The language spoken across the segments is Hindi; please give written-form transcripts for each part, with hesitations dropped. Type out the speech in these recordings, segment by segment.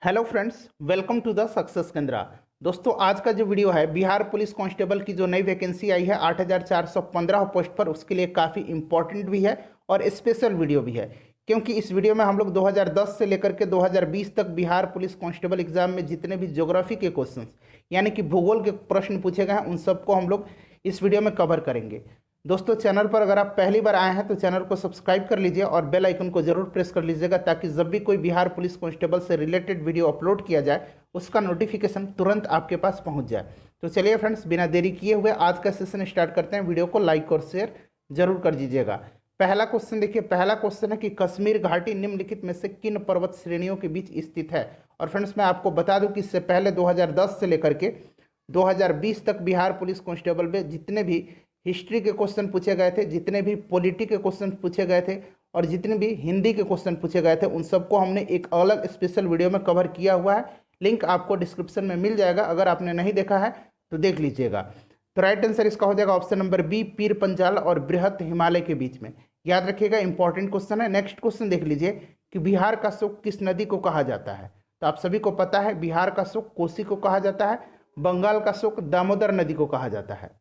Hello friends, welcome to the success Kendra. दोस्तों, आज का जो वीडियो है बिहार पुलिस कांस्टेबल की जो नई वैकेंसी आई है 8,415 पोस्ट पर, उसके लिए काफ़ी इंपॉर्टेंट भी है और स्पेशल वीडियो भी है। क्योंकि इस वीडियो में हम लोग 2010 से लेकर के 2020 तक बिहार पुलिस कांस्टेबल एग्जाम में जितने भी ज्योग्राफी के क्वेश्चन यानी कि भूगोल के प्रश्न पूछे गए हैं उन सबको हम लोग इस वीडियो में कवर करेंगे। दोस्तों, चैनल पर अगर आप पहली बार आए हैं तो चैनल को सब्सक्राइब कर लीजिए और बेल आइकन को जरूर प्रेस कर लीजिएगा, ताकि जब भी कोई बिहार पुलिस कांस्टेबल से रिलेटेड वीडियो अपलोड किया जाए उसका नोटिफिकेशन तुरंत आपके पास पहुंच जाए। तो चलिए फ्रेंड्स, बिना देरी किए हुए आज का सेशन स्टार्ट करते हैं। वीडियो को लाइक और शेयर जरूर कर दीजिएगा। पहला क्वेश्चन देखिए, पहला क्वेश्चन है कि कश्मीर घाटी निम्नलिखित में से किन पर्वत श्रेणियों के बीच स्थित है। और फ्रेंड्स, मैं आपको बता दूं कि इससे पहले 2010 से लेकर के 2020 तक बिहार पुलिस कांस्टेबल में जितने भी हिस्ट्री के क्वेश्चन पूछे गए थे, जितने भी पॉलिटी के क्वेश्चन पूछे गए थे और जितने भी हिंदी के क्वेश्चन पूछे गए थे, उन सबको हमने एक अलग स्पेशल वीडियो में कवर किया हुआ है। लिंक आपको डिस्क्रिप्शन में मिल जाएगा, अगर आपने नहीं देखा है तो देख लीजिएगा। तो राइट आंसर इसका हो जाएगा option number B, Pir Panjal और बृहत हिमालय के बीच में। याद रखिएगा, इंपॉर्टेंट क्वेश्चन है। नेक्स्ट क्वेश्चन देख लीजिए कि बिहार का शुक किस नदी को कहा जाता है। तो आप सभी को पता है, बिहार का शुक कोसी को कहा जाता है, बंगाल का शुक दामोदर नदी को कहा जाता है।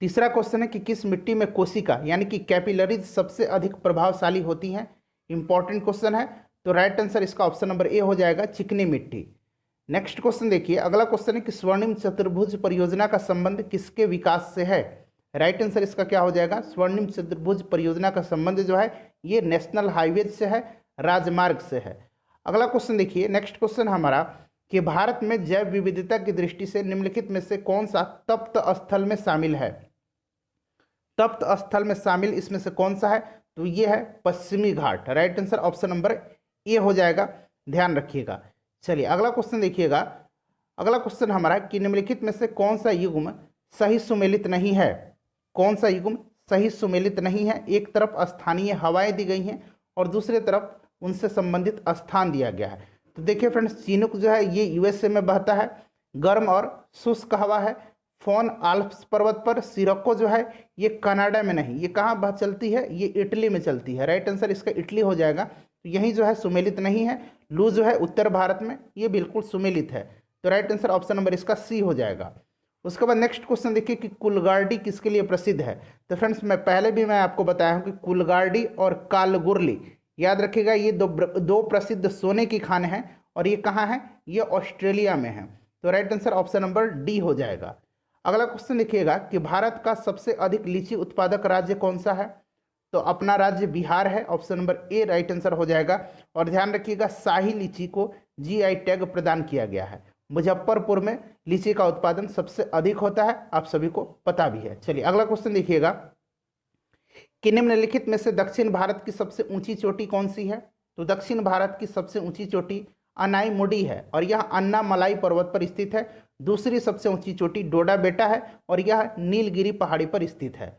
तीसरा क्वेश्चन है कि किस मिट्टी में कोशिका यानी कि कैपिलरीज सबसे अधिक प्रभावशाली होती हैं। इंपॉर्टेंट क्वेश्चन है। तो राइट आंसर इसका ऑप्शन नंबर ए हो जाएगा, चिकनी मिट्टी। नेक्स्ट क्वेश्चन देखिए, अगला क्वेश्चन है कि स्वर्णिम चतुर्भुज परियोजना का संबंध किसके विकास से है। राइट आंसर इसका क्या हो जाएगा, स्वर्णिम चतुर्भुज परियोजना का संबंध जो है ये नेशनल हाईवेज से है, राजमार्ग से है। अगला क्वेश्चन देखिए, नेक्स्ट क्वेश्चन हमारा कि भारत में जैव विविधता की दृष्टि से निम्नलिखित में से कौन सा तप्त स्थल में शामिल है। तप्त स्थल में शामिल इसमें से कौन सा है, तो ये है पश्चिमी घाट। Right answer option number A हो जाएगा, ध्यान रखिएगा। चलिए अगला क्वेश्चन देखिएगा। अगला क्वेश्चन हमारा कि निम्नलिखित में से कौन सा युग्म सही सुमेलित नहीं है। कौन सा युग्म सही सुमेलित नहीं है। एक तरफ स्थानीय हवाएं दी गई हैं और दूसरे तरफ उनसे संबंधित स्थान दिया गया है। तो देखिए फ्रेंड्स, चिनूक जो है ये यूएसए में बहता है, गर्म और शुष्क हवा है। फोन आल्प्स पर्वत पर। सिरक्को जो है ये कनाडा में नहीं, ये कहाँ बह चलती है, ये इटली में चलती है। राइट आंसर इसका इटली हो जाएगा। तो यही जो है सुमेलित नहीं है। लू जो है उत्तर भारत में, ये बिल्कुल सुमेलित है। तो राइट आंसर ऑप्शन नंबर इसका सी हो जाएगा। उसके बाद नेक्स्ट क्वेश्चन देखिए कि कुलगार्डी किसके लिए प्रसिद्ध है। तो फ्रेंड्स, मैं पहले भी आपको बताया हूँ कि कुलगार्डी और कालगुरली, याद रखिएगा, ये दो प्रसिद्ध सोने की खान हैं और ये कहाँ है, ये ऑस्ट्रेलिया में है। तो right answer option number D हो जाएगा। अगला क्वेश्चन देखिएगा कि भारत का सबसे अधिक लीची उत्पादक राज्य कौन सा है। तो अपना राज्य बिहार है, ऑप्शन नंबर ए राइट आंसर हो जाएगा। और ध्यान रखिएगा, शाही लीची को जीआई टैग प्रदान किया गया है। मुजफ्फरपुर में लीची का उत्पादन सबसे अधिक होता है, आप सभी को पता भी है। चलिए अगला क्वेश्चन देखिएगा कि निम्नलिखित में से दक्षिण भारत की सबसे ऊंची चोटी कौन सी है। तो दक्षिण भारत की सबसे ऊंची चोटी अनाईमुडी है और यह अन्नामलाई पर्वत पर स्थित है। दूसरी सबसे ऊंची चोटी डोडा बेटा है और यह नीलगिरी पहाड़ी पर स्थित है।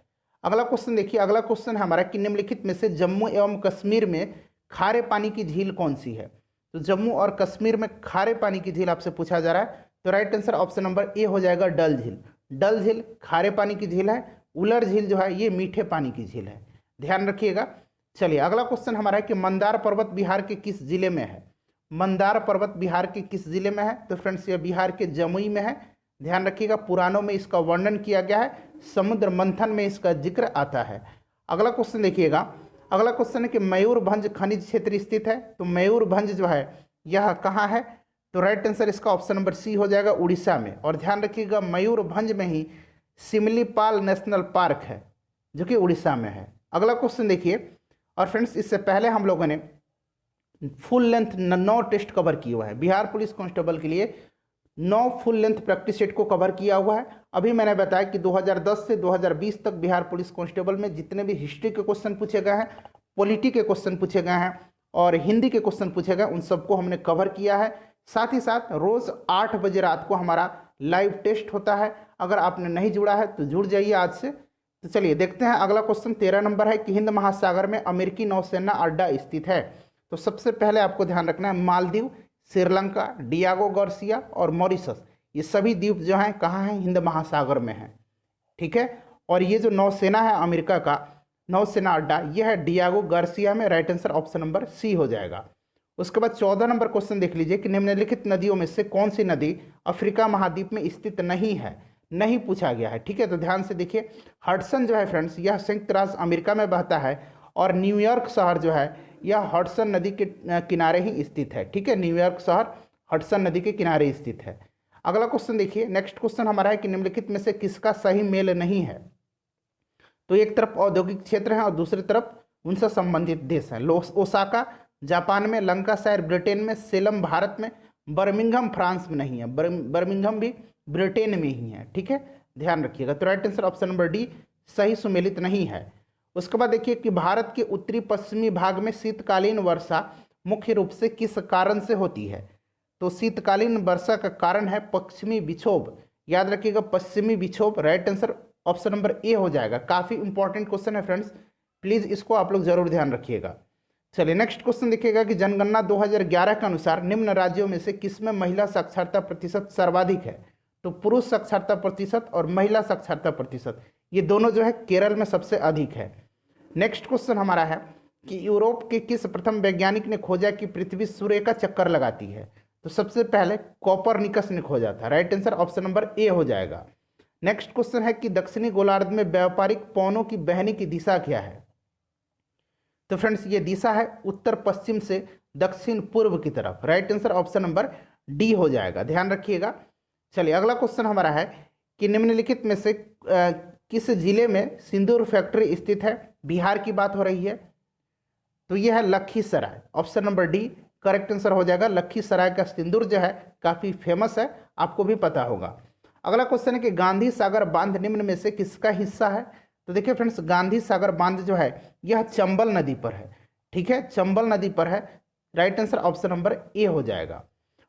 अगला क्वेश्चन देखिए, अगला क्वेश्चन हमारा कि निम्नलिखित में से जम्मू एवं कश्मीर में खारे पानी की झील कौन सी है। तो जम्मू और कश्मीर में खारे पानी की झील आपसे पूछा जा रहा है। तो right answer option number A हो जाएगा, डल झील। डल झील खारे पानी की झील है, उलर झील जो है ये मीठे पानी की झील है, ध्यान रखिएगा। चलिए अगला क्वेश्चन हमारा है कि मंदार पर्वत बिहार के किस जिले में है। मंदार पर्वत बिहार के किस जिले में है। तो फ्रेंड्स, ये बिहार के जमुई में है, ध्यान रखिएगा। पुराणों में इसका वर्णन किया गया है, समुद्र मंथन में इसका जिक्र आता है। अगला क्वेश्चन देखिएगा, अगला क्वेश्चन है कि मयूरभंज खनिज क्षेत्र स्थित है। तो मयूरभंज जो है यह कहाँ है। तो राइट आंसर इसका ऑप्शन नंबर सी हो जाएगा, उड़ीसा में। और ध्यान रखिएगा, मयूरभंज में ही सिमलीपाल नेशनल पार्क है जो कि उड़ीसा में है। अगला क्वेश्चन देखिए, और फ्रेंड्स इससे पहले हम लोगों ने फुल लेंथ 9 टेस्ट कवर किए हुए हैं बिहार पुलिस कांस्टेबल के लिए। 9 फुल लेंथ प्रैक्टिस सेट को कवर किया हुआ है। अभी मैंने बताया कि 2010 से 2020 तक बिहार पुलिस कांस्टेबल में जितने भी हिस्ट्री के क्वेश्चन पूछे गए हैं, पॉलिटी के क्वेश्चन पूछे गए हैं और हिंदी के क्वेश्चन पूछे गए, उन सबको हमने कवर किया है। साथ ही साथ रोज 8 बजे रात को हमारा लाइव टेस्ट होता है। अगर आपने नहीं जुड़ा है तो जुड़ जाइए आज से। तो चलिए देखते हैं अगला क्वेश्चन। 13 नंबर है कि हिंद महासागर में अमेरिकी नौसेना अड्डा स्थित है। तो सबसे पहले आपको ध्यान रखना है, मालदीव, श्रीलंका, डियागो गार्सिया और मॉरिशस, ये सभी द्वीप जो हैं कहाँ हैं, हिंद महासागर में हैं, ठीक है। और ये जो नौसेना है अमेरिका का नौसेना अड्डा, यह है डियागो गार्सिया में। Right answer option number C हो जाएगा। उसके बाद 14 नंबर क्वेश्चन देख लीजिए कि निम्नलिखित नदियों में से कौन सी नदी अफ्रीका महाद्वीप में स्थित नहीं है, नहीं पूछा गया है। ठीक है, तो ध्यान से देखिए, हडसन जो है फ्रेंड्स यह संयुक्त राज्य अमेरिका में बहता है और न्यूयॉर्क शहर जो है यह हडसन नदी के किनारे ही स्थित है। ठीक है, न्यूयॉर्क शहर हडसन नदी के किनारे स्थित है। अगला क्वेश्चन देखिए, नेक्स्ट क्वेश्चन हमारा है कि निम्नलिखित में से किसका सही मेल नहीं है। तो एक तरफ औद्योगिक क्षेत्र है और दूसरी तरफ उनसे संबंधित देश है। ओसाका जापान में, लंकाशायर ब्रिटेन में, सेलम भारत में, बर्मिंघम फ्रांस में नहीं है, बर्मिंघम भी ब्रिटेन में ही है। ठीक है, ध्यान रखिएगा। तो right answer option number D सही सुमेलित नहीं है। उसके बाद देखिए कि भारत के उत्तरी पश्चिमी भाग में शीतकालीन वर्षा मुख्य रूप से किस कारण से होती है। तो शीतकालीन वर्षा का कारण है पश्चिमी विक्षोभ। याद रखिएगा, पश्चिमी विक्षोभ। Right answer option number A हो जाएगा। काफी इंपॉर्टेंट क्वेश्चन है फ्रेंड्स, प्लीज इसको आप लोग जरूर ध्यान रखिएगा। चलिए नेक्स्ट क्वेश्चन देखिएगा कि जनगणना 2011 के अनुसार निम्न राज्यों में से किसमें महिला साक्षरता प्रतिशत सर्वाधिक है। तो पुरुष साक्षरता प्रतिशत और महिला साक्षरता प्रतिशत ये दोनों जो है केरल में सबसे अधिक है। नेक्स्ट क्वेश्चन हमारा है कि यूरोप के किस प्रथम वैज्ञानिक ने खोजा कि पृथ्वी सूर्य का चक्कर लगाती है। तो सबसे पहले कोपरनिकस ने खोजा था। Right answer option number A हो जाएगा। नेक्स्ट क्वेश्चन है कि दक्षिणी गोलार्ध में व्यापारिक पवनों की बहने की दिशा क्या है। तो फ्रेंड्स ये दिशा है उत्तर पश्चिम से दक्षिण पूर्व की तरफ। Right answer option number D हो जाएगा, ध्यान रखिएगा। चलिए अगला क्वेश्चन हमारा है कि निम्नलिखित में से किस जिले में सिंदूर फैक्ट्री स्थित है। बिहार की बात हो रही है, तो यह है Lakhisarai. Option number D correct answer हो जाएगा। लखीसराय का सिंदूर जो है काफी फेमस है, आपको भी पता होगा। अगला क्वेश्चन है कि गांधी सागर बांध निम्न में से किसका हिस्सा है। तो देखिए फ्रेंड्स, गांधी सागर बांध जो है यह चंबल नदी पर है। ठीक है, चंबल नदी पर है। Right answer option number A हो जाएगा।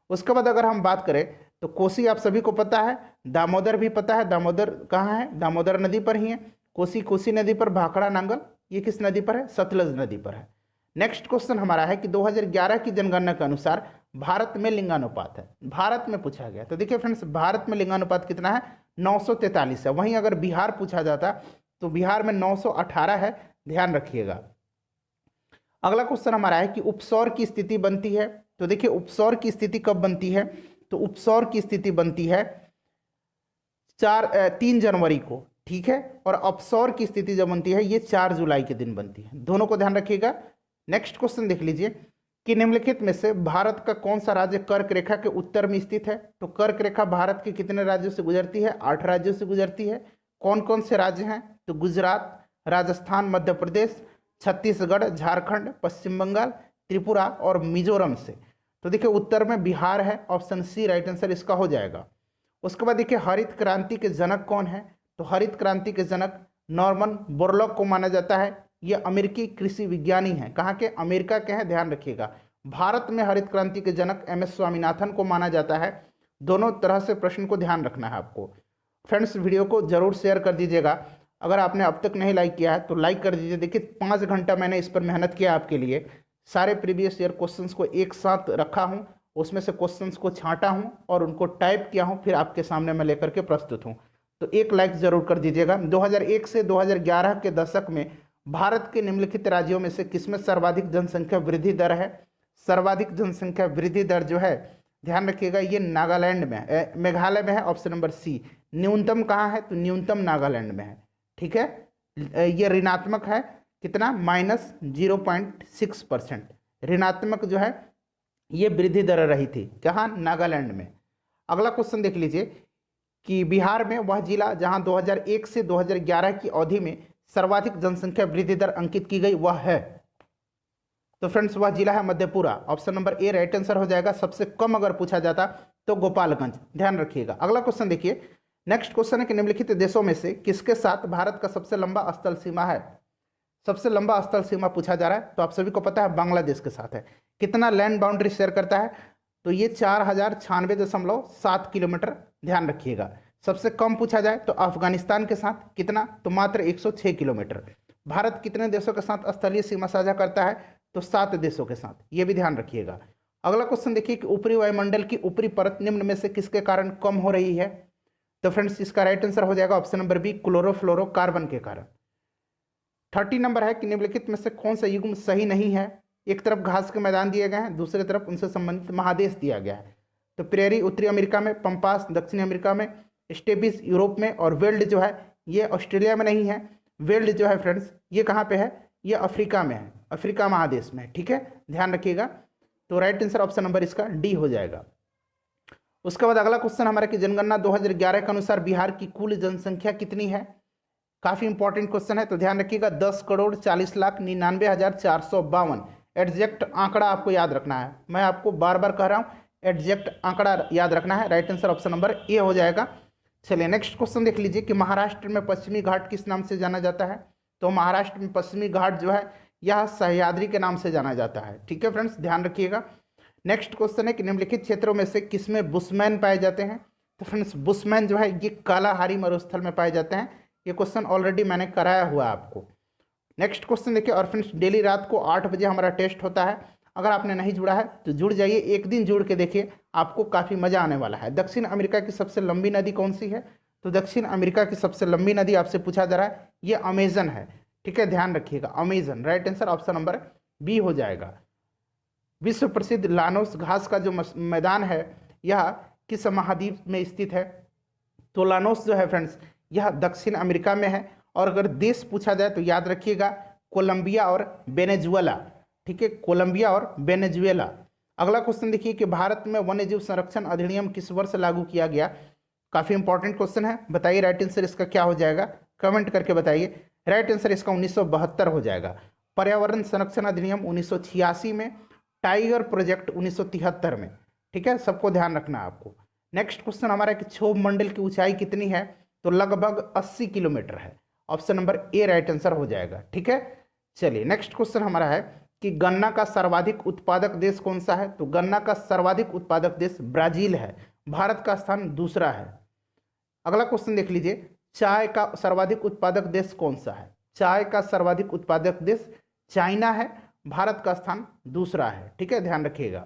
उसके बाद अगर हम बात करें तो कोसी आप सभी को पता है, दामोदर भी पता है। दामोदर कहाँ है, दामोदर नदी पर ही है। कोसी, कोसी नदी पर। भाखड़ा नांगल ये किस नदी पर है, सतलज नदी पर है। नेक्स्ट क्वेश्चन हमारा है कि 2011 की जनगणना के अनुसार भारत में लिंगानुपात है। भारत में पूछा गया, तो देखिए फ्रेंड्स भारत में लिंगानुपात कितना है, 943 है। वहीं अगर बिहार पूछा जाता तो बिहार में 918 है, ध्यान रखिएगा। अगला क्वेश्चन हमारा है कि उपसौर की स्थिति बनती है। तो देखिए उपसौर की स्थिति कब बनती है। तो उपसौर की स्थिति बनती है 3 जनवरी को। ठीक है, और अपसौर की स्थिति जब बनती है ये 4 जुलाई के दिन बनती है। दोनों को ध्यान रखिएगा। नेक्स्ट क्वेश्चन देख लीजिए कि निम्नलिखित में से भारत का कौन सा राज्य कर्क रेखा के उत्तर में स्थित है। तो कर्क रेखा भारत के कितने राज्यों से गुजरती है, 8 राज्यों से गुजरती है। कौन कौन से राज्य हैं, तो गुजरात, राजस्थान, मध्य प्रदेश, छत्तीसगढ़, झारखंड, पश्चिम बंगाल, त्रिपुरा और मिजोरम से। तो देखिए उत्तर में बिहार है, ऑप्शन सी राइट आंसर इसका हो जाएगा। उसके बाद देखिए हरित क्रांति के जनक कौन है। तो हरित क्रांति के जनक नॉर्मन बोरलॉग को माना जाता है। ये अमेरिकी कृषि विज्ञानी हैं। कहाँ के, अमेरिका के हैं, ध्यान रखिएगा। भारत में हरित क्रांति के जनक एम.एस. स्वामीनाथन को माना जाता है। दोनों तरह से प्रश्न को ध्यान रखना है आपको। फ्रेंड्स वीडियो को जरूर शेयर कर दीजिएगा। अगर आपने अब तक नहीं लाइक किया है तो लाइक कर दीजिए। देखिए 5 घंटा मैंने इस पर मेहनत किया आपके लिए। सारे प्रीवियस ईयर क्वेश्चंस को एक साथ रखा हूं, उसमें से क्वेश्चंस को छांटा हूं और उनको टाइप किया हूं, फिर आपके सामने मैं लेकर के प्रस्तुत हूं। तो एक लाइक जरूर कर दीजिएगा। 2001 से 2011 के दशक में भारत के निम्नलिखित राज्यों में से किसमें सर्वाधिक जनसंख्या वृद्धि दर है। सर्वाधिक जनसंख्या वृद्धि दर जो है ध्यान रखिएगा ये नागालैंड में है, मेघालय में है, ऑप्शन नंबर सी। न्यूनतम कहाँ है, तो न्यूनतम नागालैंड में है। ठीक है, ये ऋणात्मक है, कितना, -0.6%। ऋणात्मक जो है ये वृद्धि दर रही थी, कहाँ, नागालैंड में। अगला क्वेश्चन देख लीजिए कि बिहार में वह जिला जहां 2001 से 2011 की अवधि में सर्वाधिक जनसंख्या वृद्धि दर अंकित की गई वह है। तो फ्रेंड्स वह जिला है मधेपुरा, ऑप्शन नंबर ए राइट आंसर हो जाएगा। सबसे कम अगर पूछा जाता तो गोपालगंज, ध्यान रखिएगा। अगला क्वेश्चन देखिए, नेक्स्ट क्वेश्चन है कि निम्नलिखित देशों में से किसके साथ भारत का सबसे लंबा स्थल सीमा है। सबसे लंबा स्थल सीमा पूछा जा रहा है, तो आप सभी को पता है बांग्लादेश के साथ है। कितना लैंड बाउंड्री शेयर करता है, तो ये 4096.7 किलोमीटर, ध्यान रखिएगा। सबसे कम पूछा जाए तो अफगानिस्तान के साथ, कितना, तो मात्र 106 किलोमीटर। भारत कितने देशों के साथ स्थलीय सीमा साझा करता है, तो 7 देशों के साथ, ये भी ध्यान रखिएगा। अगला क्वेश्चन देखिए कि ऊपरी वायुमंडल की ऊपरी परत निम्न में से किसके कारण कम हो रही है। तो फ्रेंड्स इसका राइट आंसर हो जाएगा ऑप्शन नंबर बी, क्लोरोफ्लोरोकार्बन के कारण। 30 नंबर है कि निम्नलिखित में से कौन सा युग्म सही नहीं है। एक तरफ घास के मैदान दिए गए हैं, दूसरी तरफ उनसे संबंधित महादेश दिया गया है। तो प्रेरी उत्तरी अमेरिका में, पंपास दक्षिणी अमेरिका में, स्टेपिस यूरोप में, और वेल्ड जो है ये ऑस्ट्रेलिया में नहीं है। वेल्ड जो है फ्रेंड्स ये कहाँ पे है, ये अफ्रीका में है, अफ्रीका महादेश में। ठीक है, ध्यान रखिएगा। तो राइट आंसर ऑप्शन नंबर इसका डी हो जाएगा। उसके बाद अगला क्वेश्चन हमारा कि जनगणना 2011 के अनुसार बिहार की कुल जनसंख्या कितनी है। काफी इंपॉर्टेंट क्वेश्चन है, तो ध्यान रखिएगा। 10,40,99,452 एग्जैक्ट आंकड़ा आपको याद रखना है। मैं आपको बार बार कह रहा हूं, एग्जैक्ट आंकड़ा याद रखना है। Right answer option number A हो जाएगा। चलिए नेक्स्ट क्वेश्चन देख लीजिए कि महाराष्ट्र में पश्चिमी घाट किस नाम से जाना जाता है। तो महाराष्ट्र में पश्चिमी घाट जो है यह सह्याद्री के नाम से जाना जाता है। ठीक है फ्रेंड्स, ध्यान रखिएगा। नेक्स्ट क्वेश्चन है कि निम्नलिखित क्षेत्रों में से किसमें बुशमैन पाए जाते हैं। तो फ्रेंड्स बुशमैन जो है ये कालाहारी मरुस्थल में पाए जाते हैं। ये क्वेश्चन ऑलरेडी मैंने कराया हुआ है आपको। नेक्स्ट क्वेश्चन देखिए, और फ्रेंड्स डेली रात को 8 बजे हमारा टेस्ट होता है। अगर आपने नहीं जुड़ा है तो जुड़ जाइए, एक दिन जुड़ के देखिए, आपको काफ़ी मज़ा आने वाला है। दक्षिण अमेरिका की सबसे लंबी नदी कौन सी है। तो दक्षिण अमेरिका की सबसे लंबी नदी आपसे पूछा जा रहा है, ये अमेजन है। ठीक है, ध्यान रखिएगा, Amazon. Right answer option number B हो जाएगा। विश्व प्रसिद्ध लानोस घास का जो मैदान है यह किस महाद्वीप में स्थित है। तो लानोस जो है फ्रेंड्स यह दक्षिण अमेरिका में है। और अगर देश पूछा जाए तो याद रखिएगा कोलंबिया और वेनेजुएला। ठीक है, कोलंबिया और वेनेजुएला। अगला क्वेश्चन देखिए कि भारत में वन्यजीव संरक्षण अधिनियम किस वर्ष लागू किया गया। काफी इंपॉर्टेंट क्वेश्चन है, बताइए राइट आंसर इसका क्या हो जाएगा, कमेंट करके बताइए। राइट आंसर इसका 1972 हो जाएगा। पर्यावरण संरक्षण अधिनियम 1986 में, टाइगर प्रोजेक्ट 1973 में। ठीक है, सबको ध्यान रखना है आपको। नेक्स्ट क्वेश्चन हमारा कि क्षोभ मंडल की ऊंचाई कितनी है। तो लगभग 80 किलोमीटर है। ऑप्शन नंबर ए राइट आंसर हो जाएगा। ठीक है, चलिए नेक्स्ट क्वेश्चन हमारा है कि गन्ना का सर्वाधिक उत्पादक देश कौन सा है। तो गन्ना का सर्वाधिक उत्पादक देश ब्राजील है, भारत का स्थान दूसरा है। अगला क्वेश्चन देख लीजिए, चाय का सर्वाधिक उत्पादक देश कौन सा है। चाय का सर्वाधिक उत्पादक देश चाइना है, भारत का स्थान दूसरा है। ठीक है, ध्यान रखिएगा।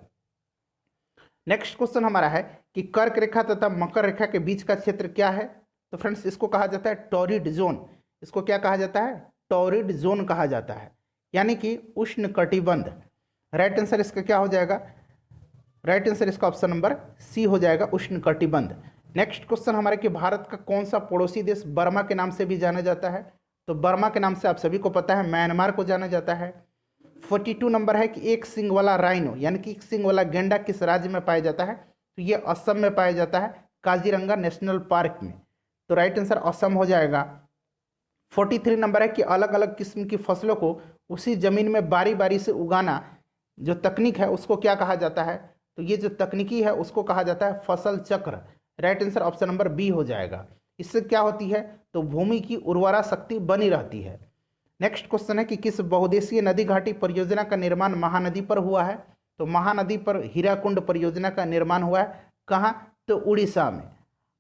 नेक्स्ट क्वेश्चन हमारा है कि कर्क रेखा तथा मकर रेखा के बीच का क्षेत्र क्या है। तो फ्रेंड्स इसको कहा जाता है टॉरिड जोन। इसको क्या कहा जाता है, टॉरिड जोन कहा जाता है, यानी कि उष्ण कटिबंध। राइट आंसर इसका क्या हो जाएगा, राइट आंसर इसका ऑप्शन नंबर सी हो जाएगा, उष्ण कटिबंध। नेक्स्ट क्वेश्चन हमारे कि भारत का कौन सा पड़ोसी देश बर्मा के नाम से भी जाना जाता है। तो बर्मा के नाम से आप सभी को पता है म्यांमार को जाना जाता है। 42 नंबर है कि एक सिंग वाला राइनो यानी कि एक सिंग वाला गेंडा किस राज्य में पाया जाता है। तो ये असम में पाया जाता है, काजीरंगा नेशनल पार्क में। तो राइट आंसर असम हो जाएगा। 43 नंबर है कि अलग अलग किस्म की फसलों को उसी जमीन में बारी बारी से उगाना जो तकनीक है उसको क्या कहा जाता है। तो ये जो तकनीकी है उसको कहा जाता है फसल चक्र। Right answer option number B हो जाएगा। इससे क्या होती है, तो भूमि की उर्वरा शक्ति बनी रहती है। नेक्स्ट क्वेश्चन है कि किस बहुउद्देशीय नदी घाटी परियोजना का निर्माण महानदी पर हुआ है। तो महानदी पर हीराकुंड परियोजना का निर्माण हुआ है, कहाँ, तो उड़ीसा में।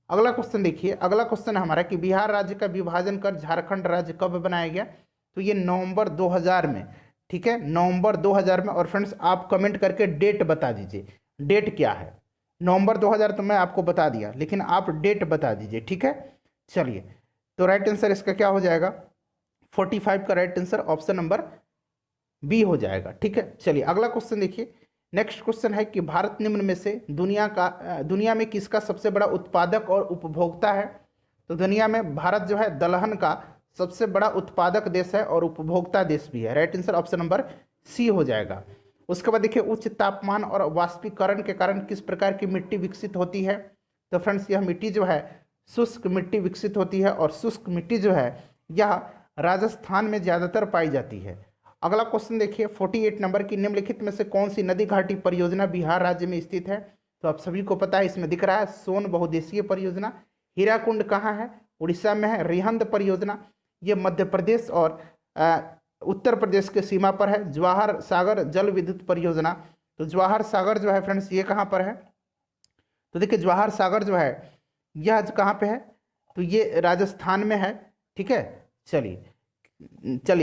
अगला क्वेश्चन देखिए, अगला क्वेश्चन हमारा कि बिहार राज्य का विभाजन कर झारखंड राज्य कब बनाया गया। तो ये नवंबर 2000 में। ठीक है, नवंबर 2000 में। और फ्रेंड्स आप कमेंट करके डेट बता दीजिए, डेट क्या है। नवंबर 2000 तो मैं आपको बता दिया, लेकिन आप डेट बता दीजिए। ठीक है, चलिए तो राइट आंसर इसका क्या हो जाएगा, 45 का right answer option number B हो जाएगा। ठीक है, चलिए अगला क्वेश्चन देखिए। नेक्स्ट क्वेश्चन है कि भारत निम्न में से दुनिया में किसका सबसे बड़ा उत्पादक और उपभोक्ता है। तो दुनिया में भारत जो है दलहन का सबसे बड़ा उत्पादक देश है और उपभोक्ता देश भी है। Right answer option number C हो जाएगा। उसके बाद देखिए, उच्च तापमान और वाष्पीकरण के कारण किस प्रकार की मिट्टी विकसित होती है। तो फ्रेंड्स यह मिट्टी जो है शुष्क मिट्टी विकसित होती है, और शुष्क मिट्टी जो है यह राजस्थान में ज़्यादातर पाई जाती है। अगला क्वेश्चन देखिए, 48 नंबर की निम्नलिखित में से कौन सी नदी घाटी परियोजना बिहार राज्य में स्थित है। तो आप सभी को पता है, इसमें दिख रहा है सोन बहुउद्देशीय परियोजना। हीराकुंड कहाँ है, उड़ीसा में है। रिहंद परियोजना ये मध्य प्रदेश और उत्तर प्रदेश के सीमा पर है। जवाहर सागर जल विद्युत परियोजना, तो जवाहर सागर जो है फ्रेंड्स ये कहाँ पर है। तो देखिए जवाहर सागर जो है यह कहाँ पे है, तो ये राजस्थान में है। ठीक है, चलिए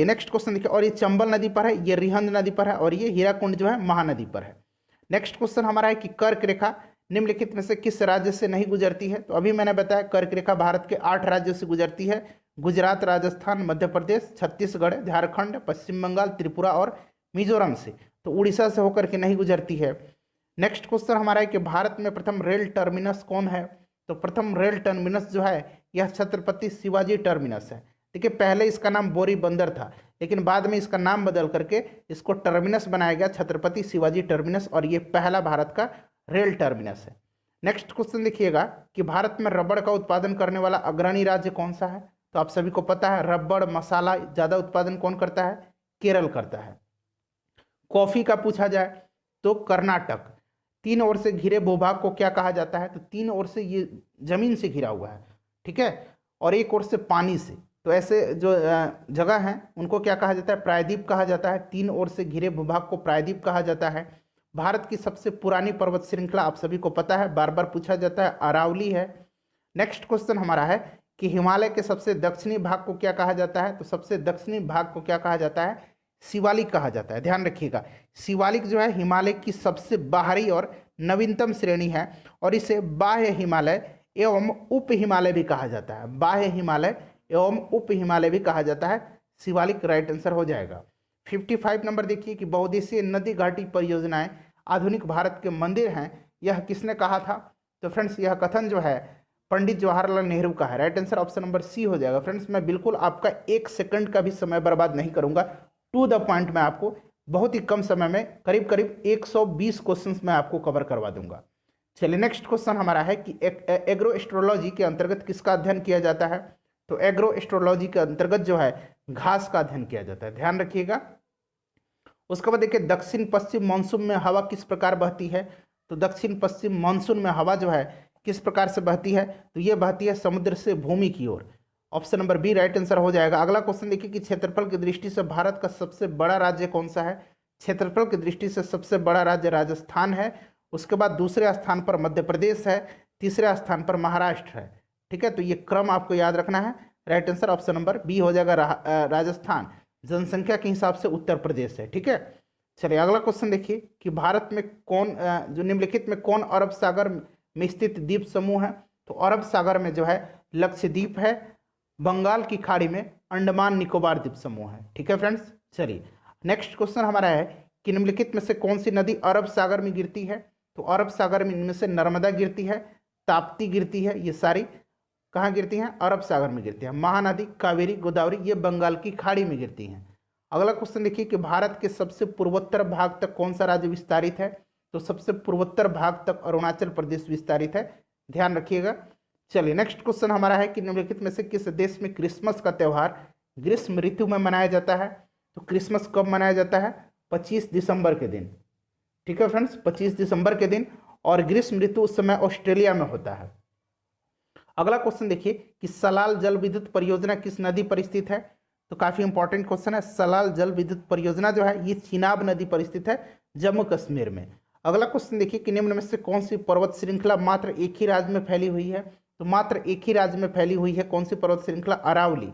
नेक्स्ट क्वेश्चन देखिए, और ये चंबल नदी पर है, ये रिहंद नदी पर है, और ये हीराकुंड जो है महानदी पर है। नेक्स्ट क्वेश्चन हमारा है कि कर्क रेखा निम्नलिखित में से किस राज्य से नहीं गुजरती है। तो अभी मैंने बताया कर्क रेखा भारत के 8 राज्यों से गुजरती है, गुजरात, राजस्थान, मध्य प्रदेश, छत्तीसगढ़, झारखंड, पश्चिम बंगाल, त्रिपुरा और मिजोरम से। तो उड़ीसा से होकर के नहीं गुजरती है। नेक्स्ट क्वेश्चन हमारा है कि भारत में प्रथम रेल टर्मिनस कौन है? तो प्रथम रेल टर्मिनस जो है यह छत्रपति शिवाजी टर्मिनस है। देखिए पहले इसका नाम बोरी बंदर था, लेकिन बाद में इसका नाम बदल करके इसको टर्मिनस बनाया गया, छत्रपति शिवाजी टर्मिनस, और ये पहला भारत का रेल टर्मिनस है। नेक्स्ट क्वेश्चन देखिएगा कि भारत में रबड़ का उत्पादन करने वाला अग्रणी राज्य कौन सा है? तो आप सभी को पता है रबड़ मसाला ज़्यादा उत्पादन कौन करता है? केरल करता है। कॉफी का पूछा जाए तो कर्नाटक। तीन ओर से घिरे भूभाग को क्या कहा जाता है? तो तीन ओर से ये जमीन से घिरा हुआ है, ठीक है, और एक ओर से पानी से, तो ऐसे जो जगह हैं उनको क्या कहा जाता है? प्रायद्वीप कहा जाता है। तीन ओर से घिरे भूभाग को प्रायद्वीप कहा जाता है। भारत की सबसे पुरानी पर्वत श्रृंखला आप सभी को पता है, बार बार पूछा जाता है, अरावली है। नेक्स्ट क्वेश्चन हमारा है कि हिमालय के सबसे दक्षिणी भाग को क्या कहा जाता है? तो सबसे दक्षिणी भाग को क्या कहा जाता है? शिवालिक कहा जाता है। ध्यान रखिएगा, शिवालिक जो है हिमालय की सबसे बाहरी और नवीनतम श्रेणी है, और इसे बाह्य हिमालय एवं उप हिमालय भी कहा जाता है। बाह्य हिमालय एवं उप हिमालय भी कहा जाता है। शिवालिक राइट आंसर हो जाएगा। 55 नंबर देखिए कि बहुउद्देशीय नदी घाटी परियोजनाएं आधुनिक भारत के मंदिर हैं, यह किसने कहा था? तो फ्रेंड्स यह कथन जो है पंडित जवाहरलाल नेहरू का है। Right answer option number C हो जाएगा। फ्रेंड्स मैं बिल्कुल आपका एक सेकंड का भी समय बर्बाद नहीं करूंगा, टू द पॉइंट मैं आपको बहुत ही कम समय में करीब करीब 120 क्वेश्चंस मैं आपको कवर करवा दूंगा। चलिए नेक्स्ट क्वेश्चन हमारा है कि एग्रो एस्ट्रोलॉजी के अंतर्गत किसका अध्ययन किया जाता है? तो एग्रो एस्ट्रोलॉजी के अंतर्गत जो है घास का अध्ययन किया जाता है, ध्यान रखिएगा। उसके बाद देखिए दक्षिण पश्चिम मानसून में हवा किस प्रकार बहती है? तो दक्षिण पश्चिम मानसून में हवा जो है किस प्रकार से बहती है? तो ये बहती है समुद्र से भूमि की ओर। Option number B right answer हो जाएगा। अगला क्वेश्चन देखिए कि क्षेत्रफल की दृष्टि से भारत का सबसे बड़ा राज्य कौन सा है? क्षेत्रफल की दृष्टि से सबसे बड़ा राज्य राजस्थान है। उसके बाद दूसरे स्थान पर मध्य प्रदेश है, तीसरे स्थान पर महाराष्ट्र है, ठीक है। तो ये क्रम आपको याद रखना है। Right answer option number B हो जाएगा राजस्थान। जनसंख्या के हिसाब से उत्तर प्रदेश है, ठीक है। चलिए अगला क्वेश्चन देखिए कि भारत में कौन जो निम्नलिखित में कौन अरब सागर में स्थित द्वीप समूह है? तो अरब सागर में जो है लक्षद्वीप है, बंगाल की खाड़ी में अंडमान निकोबार द्वीप समूह है, ठीक है फ्रेंड्स। चलिए नेक्स्ट क्वेश्चन हमारा है कि निम्नलिखित में से कौन सी नदी अरब सागर में गिरती है? तो अरब सागर में इनमें से नर्मदा गिरती है, ताप्ती गिरती है, ये सारी कहाँ गिरती हैं? अरब सागर में गिरती हैं। महानदी, कावेरी, गोदावरी ये बंगाल की खाड़ी में गिरती हैं। अगला क्वेश्चन देखिए कि भारत के सबसे पूर्वोत्तर भाग तक कौन सा राज्य विस्तारित है? तो सबसे पूर्वोत्तर भाग तक अरुणाचल प्रदेश विस्तारित है, ध्यान रखिएगा। चलिए नेक्स्ट क्वेश्चन हमारा है कि निम्नलिखित में से किस देश में क्रिसमस का त्यौहार ग्रीष्म ऋतु में मनाया जाता है? तो क्रिसमस कब मनाया जाता है? 25 दिसंबर के दिन, ठीक है फ्रेंड्स, 25 दिसंबर के दिन। और ग्रीष्म ऋतु उस समय ऑस्ट्रेलिया में होता है। अगला क्वेश्चन देखिए कि सलाल जल विद्युत परियोजना किस नदी पर स्थित है? तो काफी इंपॉर्टेंट क्वेश्चन है। सलाल जल विद्युत परियोजना जो है ये चिनाब नदी पर स्थित है, जम्मू कश्मीर में। अगला क्वेश्चन देखिए कि निम्न में से कौन सी पर्वत श्रृंखला मात्र एक ही राज्य में फैली हुई है? तो मात्र एक ही राज्य में फैली हुई है कौन सी पर्वत श्रृंखला? अरावली,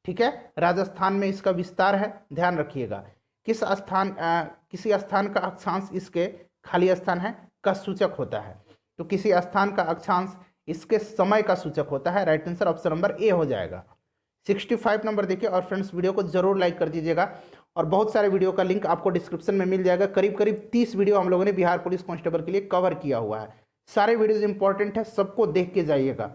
ठीक है, राजस्थान में इसका विस्तार है, ध्यान रखिएगा। किसी स्थान का अक्षांश इसके खाली स्थान है का सूचक होता है। तो किसी स्थान का अक्षांश इसके समय का सूचक होता है। Right answer option number A हो जाएगा। 65 नंबर देखिए। और फ्रेंड्स वीडियो को जरूर लाइक कर दीजिएगा, और बहुत सारे वीडियो का लिंक आपको डिस्क्रिप्शन में मिल जाएगा। करीब करीब 30 वीडियो हम लोगों ने बिहार पुलिस कांस्टेबल के लिए कवर किया हुआ है। सारे वीडियोज इंपॉर्टेंट है, सबको देख के जाइएगा।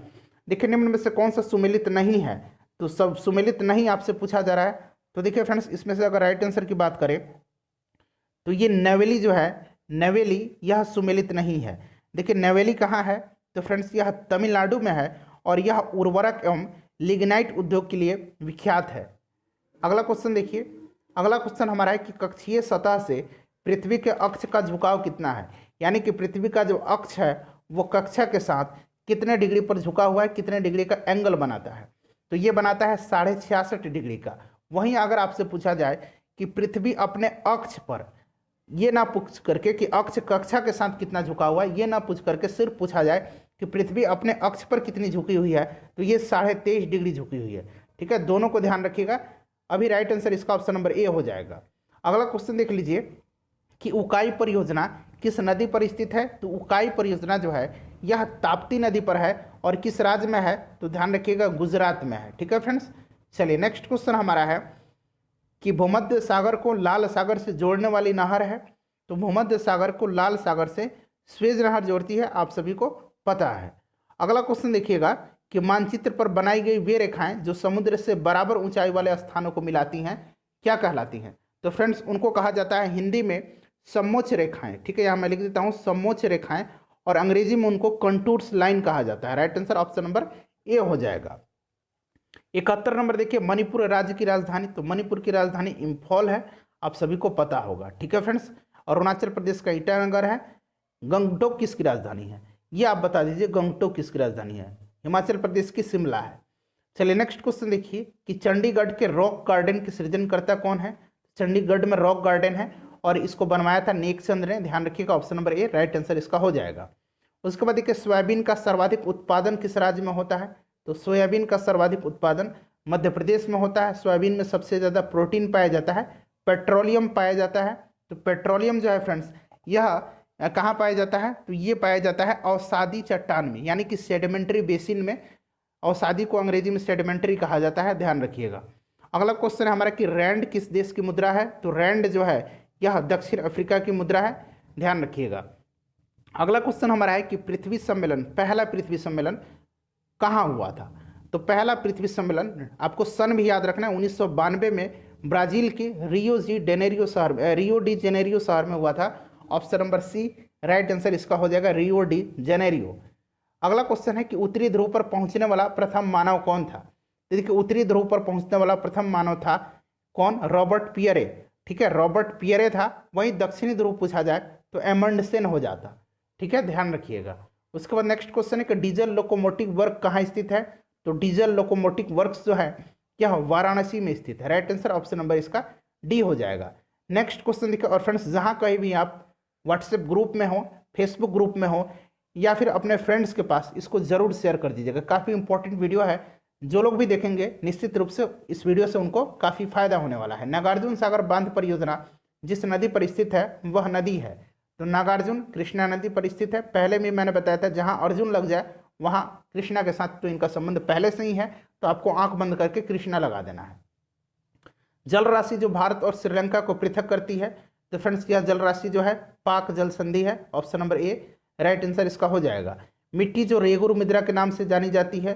देखिए निम्न में से कौन सा सुमेलित नहीं है? तो सब सुमेलित नहीं आपसे पूछा जा रहा है। तो देखिए फ्रेंड्स इसमें से अगर राइट आंसर की बात करें तो ये नवेली जो है, नवेली यह सुमेलित नहीं है। देखिए नवेली कहाँ है? तो फ्रेंड्स यह तमिलनाडु में है, और यह उर्वरक एवं लिग्नाइट उद्योग के लिए विख्यात है। अगला क्वेश्चन देखिए। अगला क्वेश्चन हमारा है कि कक्षीय सतह से पृथ्वी के अक्ष का झुकाव कितना है? यानी कि पृथ्वी का जो अक्ष है वो कक्षा के साथ कितने डिग्री पर झुका हुआ है, कितने डिग्री का एंगल बनाता है? तो ये बनाता है 66.5 डिग्री का। वहीं अगर आपसे पूछा जाए कि पृथ्वी अपने अक्ष पर, ये ना पूछ करके कि अक्ष कक्षा के साथ कितना झुका हुआ है, ये ना पूछ करके सिर्फ पूछा जाए कि पृथ्वी अपने अक्ष पर कितनी झुकी हुई है, तो ये 23.5 डिग्री झुकी हुई है, ठीक है। दोनों को ध्यान रखिएगा। अभी राइट आंसर इसका ऑप्शन नंबर ए हो जाएगा। अगला क्वेश्चन देख लीजिए कि उकाई परियोजना किस नदी पर स्थित है? तो उकाई परियोजना जो है यह ताप्ती नदी पर है, और किस राज्य में है? तो ध्यान रखिएगा गुजरात में है, ठीक है फ्रेंड्स। चलिए नेक्स्ट क्वेश्चन हमारा है कि भूमध्य सागर को लाल सागर से जोड़ने वाली नहर है? तो भूमध्य सागर को लाल सागर से स्वेज नहर जोड़ती है, आप सभी को पता है। अगला क्वेश्चन देखिएगा कि मानचित्र पर बनाई गई वे रेखाएं जो समुद्र से बराबर ऊंचाई वाले स्थानों को मिलाती हैं क्या कहलाती हैं? तो फ्रेंड्स उनको कहा जाता है हिंदी में समोच्च रेखाएं। ठीक है, यहाँ मैं लिख देता हूँ समोच्च रेखाएं, और अंग्रेजी में उनको कंटूर्स लाइन कहा जाता है। Right answer option number A हो जाएगा। 71 नंबर देखिए, मणिपुर राज्य की राजधानी, तो मणिपुर की राजधानी इम्फॉल है, आप सभी को पता होगा। ठीक है फ्रेंड्स, अरुणाचल प्रदेश का ईटानगर है। गंगटोक किसकी राजधानी है, ये आप बता दीजिए, गंगटोक किसकी राजधानी है? हिमाचल प्रदेश की शिमला है। चलिए नेक्स्ट क्वेश्चन देखिए कि चंडीगढ़ के रॉक गार्डन की सृजनकर्ता कौन है? चंडीगढ़ में रॉक गार्डन है और इसको बनवाया था नेकचंद ने, ध्यान रखिएगा, ऑप्शन नंबर ए राइट आंसर इसका हो जाएगा। उसके बाद देखिए सोयाबीन का सर्वाधिक उत्पादन किस राज्य में होता है? तो सोयाबीन का सर्वाधिक उत्पादन मध्य प्रदेश में होता है। सोयाबीन में सबसे ज़्यादा प्रोटीन पाया जाता है, पेट्रोलियम पाया जाता है। तो पेट्रोलियम जो है फ्रेंड्स यह कहाँ पाया जाता है? तो ये पाया जाता है अवसादी चट्टान में, यानी कि सेडिमेंट्री बेसिन में। अवसादी को अंग्रेजी में सेडिमेंट्री कहा जाता है, ध्यान रखिएगा। अगला क्वेश्चन है हमारा कि रैंड किस देश की मुद्रा है? तो रैंड जो है यह दक्षिण अफ्रीका की मुद्रा है, ध्यान रखिएगा। अगला क्वेश्चन हमारा है कि पृथ्वी सम्मेलन, पहला पृथ्वी सम्मेलन कहाँ हुआ था? तो पहला पृथ्वी सम्मेलन आपको सन भी याद रखना है, 1992 में ब्राजील के रियो डी जेनेरियो शहर में हुआ था। Option number C right answer इसका हो जाएगा, रियो डी जेनेरियो। अगला क्वेश्चन है कि उत्तरी ध्रुव पर पहुंचने वाला प्रथम मानव कौन था? तो देखिए उत्तरी ध्रुव पर पहुंचने वाला प्रथम मानव था कौन? Robert Pierre. ठीक है, रॉबर्ट पियरे था। वहीं दक्षिणी ध्रुव पूछा जाए तो एमंडसेन हो जाता। ठीक है, ध्यान रखिएगा। उसके बाद नेक्स्ट क्वेश्चन है कि डीजल लोकोमोटिव वर्क कहाँ स्थित है? तो डीजल लोकोमोटिव वर्क्स जो है क्या वाराणसी में स्थित है। राइट आंसर ऑप्शन नंबर इसका डी हो जाएगा। नेक्स्ट क्वेश्चन देखिए, और फ्रेंड्स जहाँ कहीं भी आप व्हाट्सएप ग्रुप में हो, फेसबुक ग्रुप में हो, या फिर अपने फ्रेंड्स के पास, इसको जरूर शेयर कर दीजिएगा। काफ़ी इंपॉर्टेंट वीडियो है, जो लोग भी देखेंगे निश्चित रूप से इस वीडियो से उनको काफ़ी फायदा होने वाला है। नागार्जुन सागर बांध परियोजना जिस नदी पर स्थित है वह नदी है, तो नागार्जुन कृष्णा नदी पर स्थित है। पहले भी मैंने बताया था जहाँ अर्जुन लग जाए वहाँ कृष्णा के साथ तो इनका संबंध पहले से ही है, तो आपको आंख बंद करके कृष्णा लगा देना है। जल राशि जो भारत और श्रीलंका को पृथक करती है, तो फ्रेंड्स यह जल राशि जो है पाक जल संधि है। ऑप्शन नंबर ए राइट आंसर इसका हो जाएगा। मिट्टी जो रेगुर मृदा के नाम से जानी जाती है,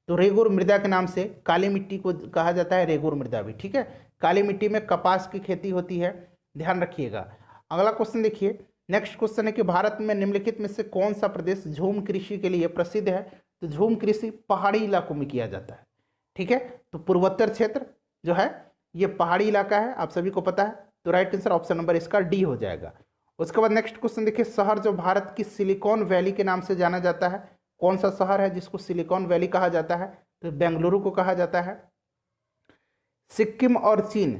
तो रेगुर मृदा के नाम से काली मिट्टी को कहा जाता है रेगुर मृदा भी। ठीक है, काली मिट्टी में कपास की खेती होती है, ध्यान रखिएगा। अगला क्वेश्चन देखिए, नेक्स्ट क्वेश्चन है कि भारत में निम्नलिखित में से कौन सा प्रदेश झूम कृषि के लिए प्रसिद्ध है? तो झूम कृषि पहाड़ी इलाकों में किया जाता है। ठीक है, तो पूर्वोत्तर क्षेत्र जो है ये पहाड़ी इलाका है, आप सभी को पता है, तो राइट आंसर ऑप्शन नंबर इसका डी हो जाएगा। उसके बाद नेक्स्ट क्वेश्चन देखिए, शहर जो भारत की सिलिकॉन वैली के नाम से जाना जाता है, कौन सा शहर है जिसको सिलिकॉन वैली कहा जाता है? तो बेंगलुरु को कहा जाता है। सिक्किम और चीन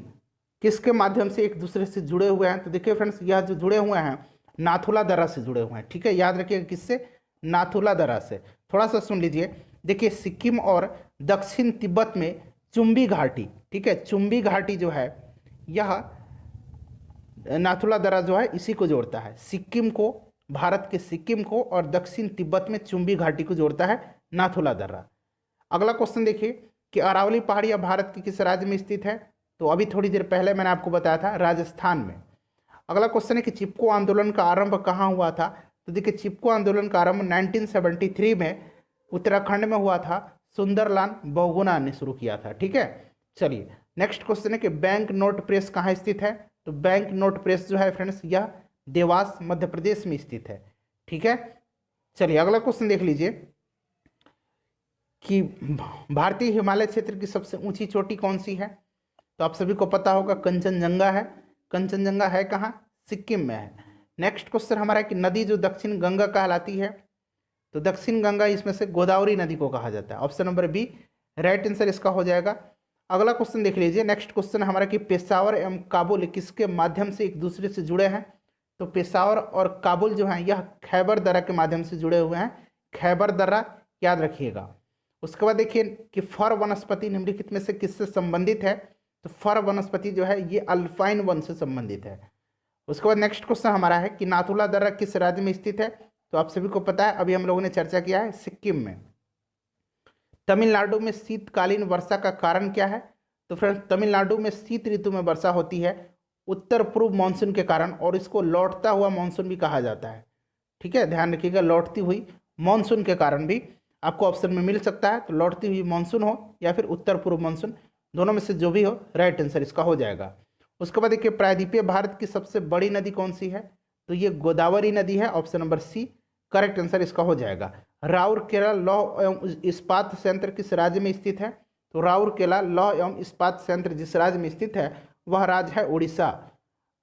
किसके माध्यम से एक दूसरे से जुड़े हुए हैं? तो देखिए फ्रेंड्स यह जो जुड़े हुए हैं नाथुला दर्रा से जुड़े हुए हैं। ठीक है, याद रखिएगा किससे? नाथुला दर्रा से। थोड़ा सा सुन लीजिए, देखिए सिक्किम और दक्षिण तिब्बत में चुंबी घाटी, ठीक है, चुंबी घाटी जो है यह नाथुला दर्रा जो है इसी को जोड़ता है, सिक्किम को, भारत के सिक्किम को, और दक्षिण तिब्बत में चुंबी घाटी को जोड़ता है नाथुला दर्रा। अगला क्वेश्चन देखिए कि अरावली पहाड़ियाँ भारत के किस राज्य में स्थित है? तो अभी थोड़ी देर पहले मैंने आपको बताया था राजस्थान में। अगला क्वेश्चन है कि चिपको आंदोलन का आरंभ कहाँ हुआ था? तो देखिए चिपको आंदोलन का आरंभ 1973 में उत्तराखंड में हुआ था, सुंदरलाल बहुगुणा ने शुरू किया था। ठीक है, चलिए नेक्स्ट क्वेश्चन है कि बैंक नोट प्रेस कहाँ स्थित है? तो बैंक नोट प्रेस जो है फ्रेंड्स यह देवास मध्य प्रदेश में स्थित है। ठीक है, चलिए अगला क्वेश्चन देख लीजिए कि भारतीय हिमालय क्षेत्र की सबसे ऊंची चोटी कौन सी है? तो आप सभी को पता होगा कंचनजंगा है। कंचनजंगा है कहाँ? सिक्किम में है। नेक्स्ट क्वेश्चन हमारा है कि नदी जो दक्षिण गंगा कहलाती है, तो दक्षिण गंगा इसमें से गोदावरी नदी को कहा जाता है। Option number B right answer इसका हो जाएगा। अगला क्वेश्चन देख लीजिए, नेक्स्ट क्वेश्चन हमारा कि पेशावर एवं काबुल किसके माध्यम से एक दूसरे से जुड़े हैं? तो पेशावर और काबुल जो है यह खैबर दर्रा के माध्यम से जुड़े हुए हैं, खैबर दर्रा याद रखिएगा। उसके बाद देखिए कि फर वनस्पति निम्नलिखित में से किससे संबंधित है? तो फर वनस्पति जो है ये अल्पाइन वन से संबंधित है। उसके बाद नेक्स्ट क्वेश्चन हमारा है कि नाथुला दर्रा किस राज्य में स्थित है? तो आप सभी को पता है, अभी हम लोगों ने चर्चा किया है, सिक्किम में। तमिलनाडु में शीतकालीन वर्षा का कारण क्या है? तो फ्रेंड्स तमिलनाडु में शीत ऋतु में वर्षा होती है उत्तर पूर्व मानसून के कारण, और इसको लौटता हुआ मानसून भी कहा जाता है। ठीक है, ध्यान रखिएगा, लौटती हुई मानसून के कारण भी आपको ऑप्शन में मिल सकता है। तो लौटती हुई मानसून हो या फिर उत्तर पूर्व मानसून, दोनों में से जो भी हो राइट आंसर इसका हो जाएगा। उसके बाद देखिए, प्रायद्वीपीय भारत की सबसे बड़ी नदी कौन सी है? तो ये गोदावरी नदी है, option number C correct answer इसका हो जाएगा। राउरकेला लौह एवं इस्पात संयंत्र किस राज्य में स्थित है? तो राउरकेला लौह एवं इस्पात संयंत्र जिस राज्य में स्थित है वह राज्य है उड़ीसा।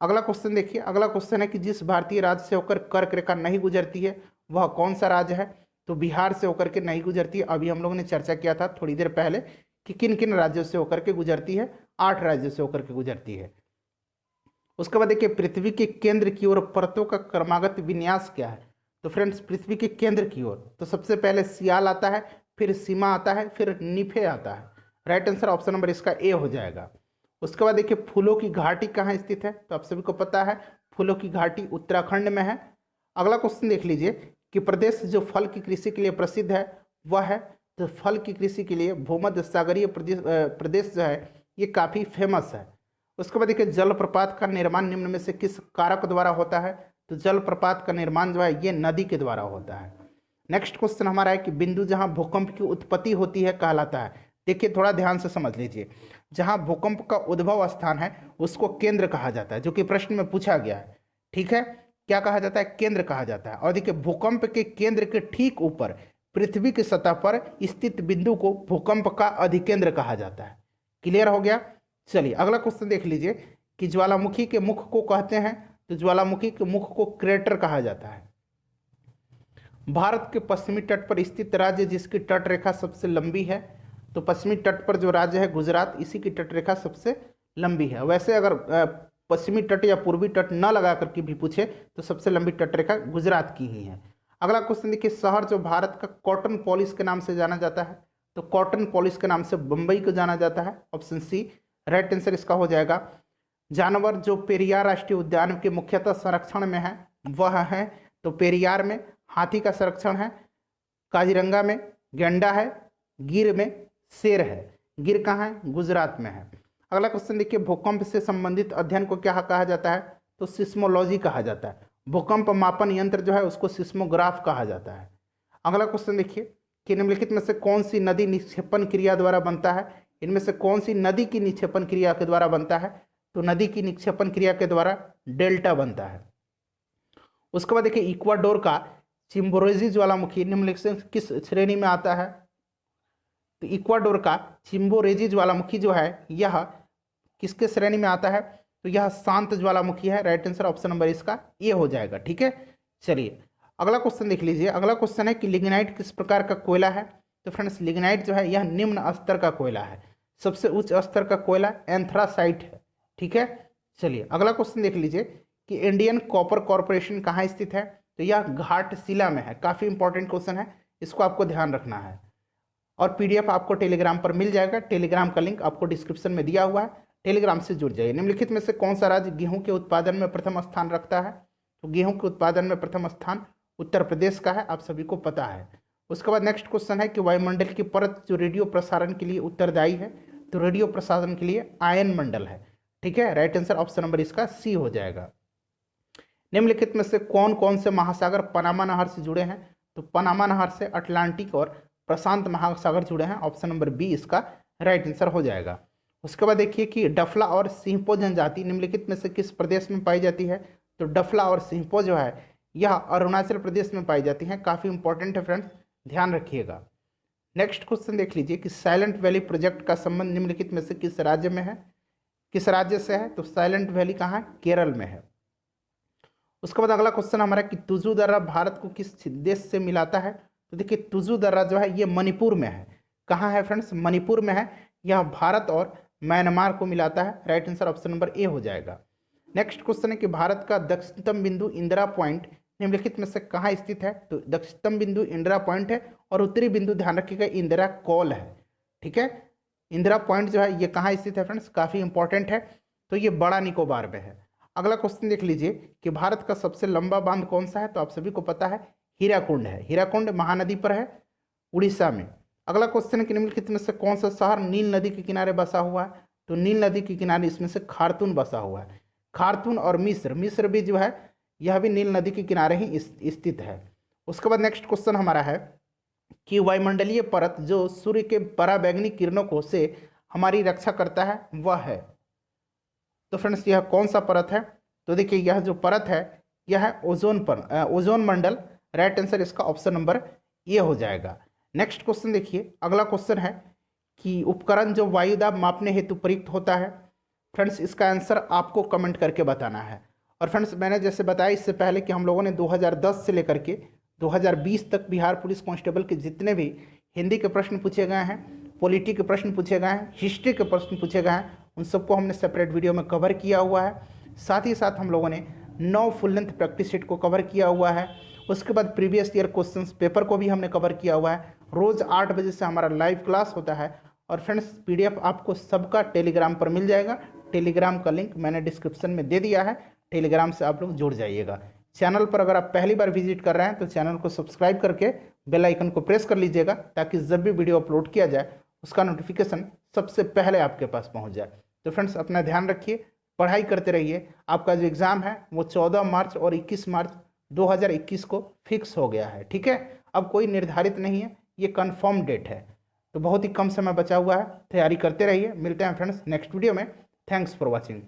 अगला क्वेश्चन देखिए, अगला क्वेश्चन है कि जिस भारतीय राज्य से होकर कर्क रेखा नहीं गुजरती है वह कौन सा राज्य है? तो बिहार से होकर के नहीं गुजरती है। अभी हम लोगों ने चर्चा किया था थोड़ी देर पहले कि किन किन राज्यों से होकर के गुजरती है, 8 राज्यों से होकर के गुजरती है। उसके बाद देखिए, पृथ्वी के केंद्र की ओर परतों का क्रमागत विन्यास क्या है? तो फ्रेंड्स, पृथ्वी के केंद्र की ओर तो सबसे पहले सियाल आता है, फिर सीमा आता है, फिर निफे आता है। राइट आंसर ऑप्शन नंबर इसका ए हो जाएगा। उसके बाद देखिए, फूलों की घाटी कहाँ स्थित है? तो आप सभी को पता है फूलों की घाटी उत्तराखंड में है। अगला क्वेश्चन देख लीजिए कि प्रदेश जो फल की कृषि के लिए प्रसिद्ध है वह है, तो फल की कृषि के लिए भूमध्य सागरीय प्रदेश जो है ये काफ़ी फेमस है। उसके बाद देखिए, जलप्रपात का निर्माण निम्न में से किस कारक द्वारा होता है? तो जलप्रपात का निर्माण जो है ये नदी के द्वारा होता है। नेक्स्ट क्वेश्चन हमारा है कि बिंदु जहां भूकंप की उत्पत्ति होती है कहलाता है। देखिए थोड़ा ध्यान से समझ लीजिए, जहां भूकंप का उद्भव स्थान है उसको केंद्र कहा जाता है, जो कि प्रश्न में पूछा गया है। ठीक है, क्या कहा जाता है? केंद्र कहा जाता है। और देखिए, भूकंप के केंद्र के ठीक ऊपर पृथ्वी की सतह पर स्थित बिंदु को भूकंप का अधिकेंद्र कहा जाता है। क्लियर हो गया? चलिए अगला क्वेश्चन देख लीजिए कि ज्वालामुखी के मुख को कहते हैं, तो ज्वालामुखी के मुख को क्रेटर कहा जाता है। भारत के पश्चिमी तट पर स्थित राज्य जिसकी तट रेखा सबसे लंबी है, तो पश्चिमी तट पर जो राज्य है गुजरात, इसी की तट रेखा सबसे लंबी है। वैसे अगर पश्चिमी तट या पूर्वी तट न लगा करके भी पूछे तो सबसे लंबी तट रेखा गुजरात की ही है। अगला क्वेश्चन देखिए, शहर जो भारत का कॉटन पॉलिश के नाम से जाना जाता है, तो कॉटन पॉलिश के नाम से बंबई को जाना जाता है, ऑप्शन सी राइट आंसर इसका हो जाएगा। जानवर जो पेरियार राष्ट्रीय उद्यान के मुख्यतः संरक्षण में है वह है, तो पेरियार में हाथी का संरक्षण है, काजीरंगा में गैंडा है, गिर में शेर है। गिर कहाँ है? गुजरात में है। अगला क्वेश्चन देखिए, भूकंप से संबंधित अध्ययन को क्या कहा जाता है? तो सिस्मोलॉजी कहा जाता है। भूकंप मापन यंत्र जो है उसको सिस्मोग्राफ कहा जाता है। अगला क्वेश्चन देखिए कि निम्नलिखित में से कौन सी नदी निक्षेपण क्रिया द्वारा बनता है? इनमें से कौन सी नदी की निक्षेपण क्रिया के द्वारा बनता है? तो नदी की निक्षेपण क्रिया के द्वारा डेल्टा बनता है। उसके बाद देखिए, इक्वाडोर का चिम्बोरेजी ज्वालामुखी निम्नलिखित से किस श्रेणी में आता है? तो इक्वाडोर का चिम्बोरेजी ज्वालामुखी जो है यह किसके श्रेणी में आता है? तो यह शांत ज्वालामुखी है। राइट आंसर ऑप्शन नंबर इसका ये हो जाएगा। ठीक है, चलिए अगला क्वेश्चन देख लीजिए। अगला क्वेश्चन है कि लिग्नाइट किस प्रकार का कोयला है? तो फ्रेंड्स, लिग्नाइट जो है यह निम्न स्तर का कोयला है। सबसे उच्च स्तर का कोयला एंथ्रासाइट है। ठीक है, चलिए अगला क्वेश्चन देख लीजिए कि इंडियन कॉपर कॉरपोरेशन कहाँ स्थित है? तो यह घाटशिला में है। काफ़ी इंपॉर्टेंट क्वेश्चन है, इसको आपको ध्यान रखना है। और पीडीएफ आपको टेलीग्राम पर मिल जाएगा, टेलीग्राम का लिंक आपको डिस्क्रिप्शन में दिया हुआ है, टेलीग्राम से जुड़ जाइए। निम्नलिखित में से कौन सा राज्य गेहूं के उत्पादन में प्रथम स्थान रखता है? तो गेहूं के उत्पादन में प्रथम स्थान उत्तर प्रदेश का है, आप सभी को पता है। उसके बाद नेक्स्ट क्वेश्चन है कि वायुमंडल की परत जो रेडियो प्रसारण के लिए उत्तरदायी है, तो रेडियो प्रसारण के लिए आयन मंडल है। ठीक है, राइट आंसर ऑप्शन नंबर इसका सी हो जाएगा। निम्नलिखित में से कौन कौन से महासागर पनामा नहर से जुड़े हैं? तो पनामा नहर से अटलांटिक और प्रशांत महासागर जुड़े हैं, ऑप्शन नंबर बी इसका राइट आंसर हो जाएगा। उसके बाद देखिए कि डफला और सिंहपो जनजाति निम्नलिखित में से किस प्रदेश में पाई जाती है? तो डफला और सिंहपो जो है यह अरुणाचल प्रदेश में पाई जाती हैं। काफ़ी इंपॉर्टेंट है फ्रेंड्स, ध्यान रखिएगा। नेक्स्ट क्वेश्चन देख लीजिए कि साइलेंट वैली प्रोजेक्ट का संबंध निम्नलिखित में से किस राज्य में है, किस राज्य से है? तो साइलेंट वैली कहाँ है? केरल में है। उसके बाद अगला क्वेश्चन हमारा कि तुजू दर्रा भारत को किस देश से मिलाता है? तो देखिए तुजू दर्रा जो है ये मणिपुर में है। कहाँ है फ्रेंड्स? मणिपुर में है। यह भारत और म्यांमार को मिलाता है। Right answer option number A हो जाएगा। नेक्स्ट क्वेश्चन है कि भारत का दक्षिणतम बिंदु इंदिरा पॉइंट निम्नलिखित में से कहाँ स्थित है? तो दक्षिणतम बिंदु इंदिरा पॉइंट है और उत्तरी बिंदु ध्यान रखिएगा इंदिरा कॉल है। ठीक है, इंदिरा पॉइंट जो है ये कहाँ स्थित है फ्रेंड्स? काफ़ी इंपॉर्टेंट है, तो ये बड़ा निकोबार में है। अगला क्वेश्चन देख लीजिए कि भारत का सबसे लंबा बांध कौन सा है? तो आप सभी को पता है हीराकुंड है। हीराकुंड महानदी पर है, उड़ीसा में। अगला क्वेश्चन है कि निम्नलिखित में से कौन सा शहर नील नदी के किनारे बसा हुआ है? तो नील नदी के किनारे इसमें से खार्तून बसा हुआ है। खार्तून और मिस्र, मिस्र भी जो है यह भी नील नदी के किनारे ही स्थित है। उसके बाद नेक्स्ट क्वेश्चन हमारा है कि वायुमंडलीय परत जो सूर्य के पराबैंगनी किरणों को से हमारी रक्षा करता है वह है। तो फ्रेंड्स यह कौन सा परत है? तो देखिए यह जो परत है यह है ओजोन मंडल। राइट आंसर इसका ऑप्शन नंबर ए हो जाएगा। नेक्स्ट क्वेश्चन देखिए, अगला क्वेश्चन है कि उपकरण जो वायु दाब मापने हेतु प्रयुक्त होता है। फ्रेंड्स इसका आंसर आपको कमेंट करके बताना है। और फ्रेंड्स मैंने जैसे बताया इससे पहले कि हम लोगों ने 2010 से लेकर के 2020 तक बिहार पुलिस कांस्टेबल के जितने भी हिंदी के प्रश्न पूछे गए हैं, पॉलिटी के प्रश्न पूछे गए हैं, हिस्ट्री के प्रश्न पूछे गए हैं, उन सबको हमने सेपरेट वीडियो में कवर किया हुआ है। साथ ही साथ हम लोगों ने 9 फुल लेंथ प्रैक्टिस शीट को कवर किया हुआ है। उसके बाद प्रीवियस ईयर क्वेश्चंस पेपर को भी हमने कवर किया हुआ है। रोज़ 8 बजे से हमारा लाइव क्लास होता है। और फ्रेंड्स पीडीएफ आपको सबका टेलीग्राम पर मिल जाएगा। टेलीग्राम का लिंक मैंने डिस्क्रिप्शन में दे दिया है, टेलीग्राम से आप लोग जुड़ जाइएगा। चैनल पर अगर आप पहली बार विजिट कर रहे हैं तो चैनल को सब्सक्राइब करके बेल आइकन को प्रेस कर लीजिएगा, ताकि जब भी वीडियो अपलोड किया जाए उसका नोटिफिकेशन सबसे पहले आपके पास पहुंच जाए। तो फ्रेंड्स अपना ध्यान रखिए, पढ़ाई करते रहिए। आपका जो एग्ज़ाम है वो 14 मार्च और 21 मार्च 2021 को फिक्स हो गया है। ठीक है, अब कोई निर्धारित नहीं है, ये कन्फर्म डेट है। तो बहुत ही कम समय बचा हुआ है, तैयारी करते रहिए। मिलते हैं फ्रेंड्स नेक्स्ट वीडियो में। Thanks for watching.